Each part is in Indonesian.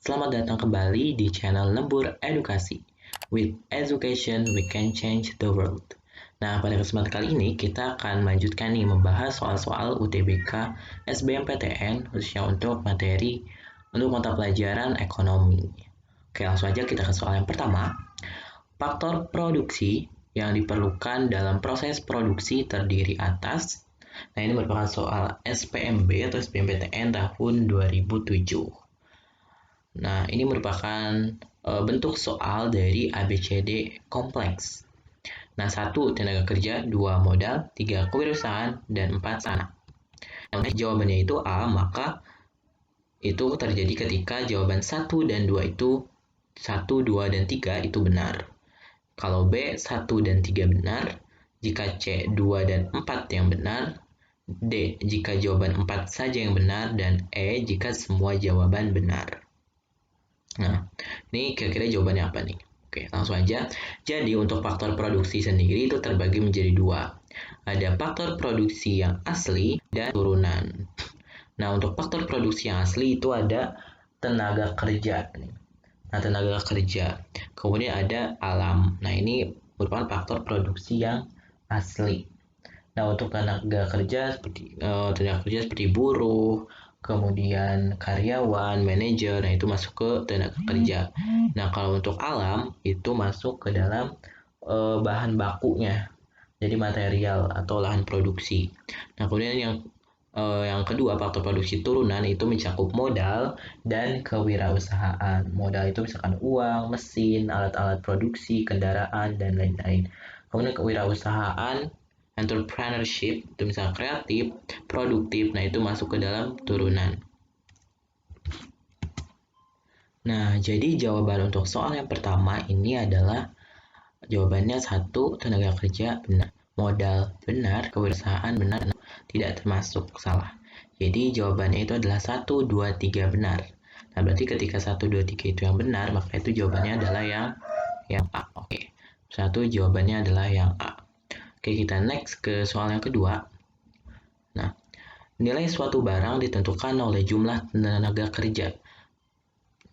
Selamat datang kembali di channel Lembur Edukasi. With education, we can change the world. Nah, pada kesempatan kali ini kita akan melanjutkan nih membahas soal-soal UTBK SBMPTN khususnya untuk materi untuk mata pelajaran ekonomi. Oke, langsung aja kita ke soal yang pertama. Faktor produksi yang diperlukan dalam proses produksi terdiri atas. Nah, ini merupakan soal SPMB atau SBMPTN tahun 2007. Nah, ini merupakan bentuk soal dari ABCD kompleks. Nah, 1. Tenaga kerja, 2. Modal, 3. Kewirausahaan, dan 4. Sarana. Nah, jawabannya itu A, maka itu terjadi ketika jawaban 1 dan 2 itu 1, 2, dan 3 itu benar. Kalau B, 1 dan 3 benar, jika C, 2 dan 4 yang benar, D, jika jawaban 4 saja yang benar, dan E, jika semua jawaban benar. Nah, ini kira-kira jawabannya apa nih? Oke, langsung aja. Jadi, untuk faktor produksi sendiri itu terbagi menjadi dua. Ada faktor produksi yang asli dan turunan. Nah, untuk faktor produksi yang asli itu ada tenaga kerja. Nah, tenaga kerja. Kemudian ada alam. Nah, ini merupakan faktor produksi yang asli. Nah, untuk tenaga kerja seperti buruh, kemudian karyawan, manajer, nah itu masuk ke tenaga kerja. Nah, kalau untuk alam itu masuk ke dalam bahan bakunya, jadi material atau lahan produksi. Nah, kemudian yang kedua, faktor produksi turunan itu mencakup modal dan kewirausahaan. Modal itu misalkan uang, mesin, alat-alat produksi, kendaraan, dan lain-lain. Kemudian kewirausahaan, entrepreneurship, itu misalnya kreatif, produktif, nah itu masuk ke dalam turunan. Nah, jadi jawaban untuk soal yang pertama ini adalah jawabannya 1, tenaga kerja benar, modal benar, kewirausahaan benar, tidak termasuk salah. Jadi jawabannya itu adalah 1, 2, 3 benar. Nah, berarti ketika 1, 2, 3 itu yang benar, maka itu jawabannya adalah yang A. Oke. 1 jawabannya adalah yang A. Oke, kita next ke soal yang kedua. Nah, nilai suatu barang ditentukan oleh jumlah tenaga kerja.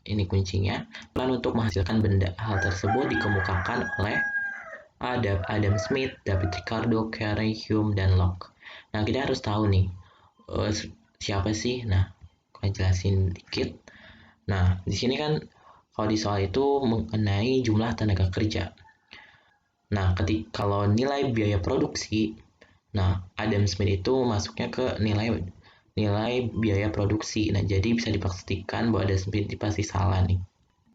Ini kuncinya. Plan untuk menghasilkan benda. Hal tersebut dikemukakan oleh Adam Smith, David Ricardo, Carey, Hume, dan Locke. Nah, kita harus tahu nih, siapa sih? Nah, aku jelasin dikit. Nah, di sini kan kalau di soal itu mengenai jumlah tenaga kerja. Nah, kalau nilai biaya produksi, nah Adam Smith itu masuknya ke nilai biaya produksi. Nah, jadi bisa dipastikan bahwa Adam Smith pasti salah nih.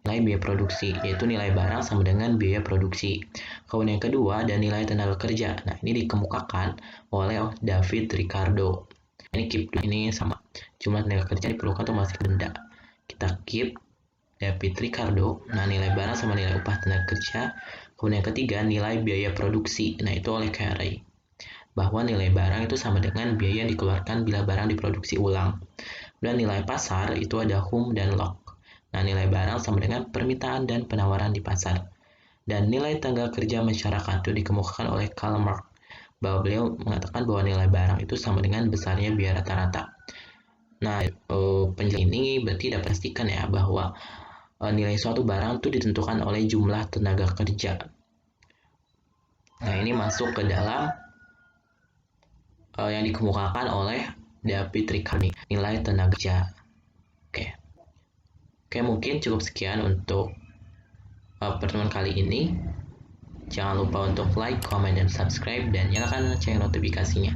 Nilai biaya produksi, yaitu nilai barang sama dengan biaya produksi. Kemudian yang kedua ada nilai tenaga kerja. Nah, ini dikemukakan oleh David Ricardo. Ini keep, ini sama. Jumlah tenaga kerja diperlukan untuk menghasilkan benda. Kita keep David Ricardo. Nah, nilai barang sama nilai upah tenaga kerja. Kemudian yang ketiga, nilai biaya produksi. Nah, itu oleh Carey. Bahwa nilai barang itu sama dengan biaya yang dikeluarkan bila barang diproduksi ulang. Dan nilai pasar itu ada Hume dan Locke. Nah, nilai barang sama dengan permintaan dan penawaran di pasar. Dan nilai tenaga kerja masyarakat itu dikemukakan oleh Karl Marx. Bahwa beliau mengatakan bahwa nilai barang itu sama dengan besarnya biaya rata-rata. Nah, penjelasan ini berarti dapat pastikan ya bahwa nilai suatu barang itu ditentukan oleh jumlah tenaga kerja. Nah, ini masuk ke dalam yang dikemukakan oleh David Ricardo, nilai tenaga kerja. Oke, mungkin cukup sekian untuk pertemuan kali ini. Jangan lupa untuk like, comment, dan subscribe, dan nyalakan lonceng notifikasinya.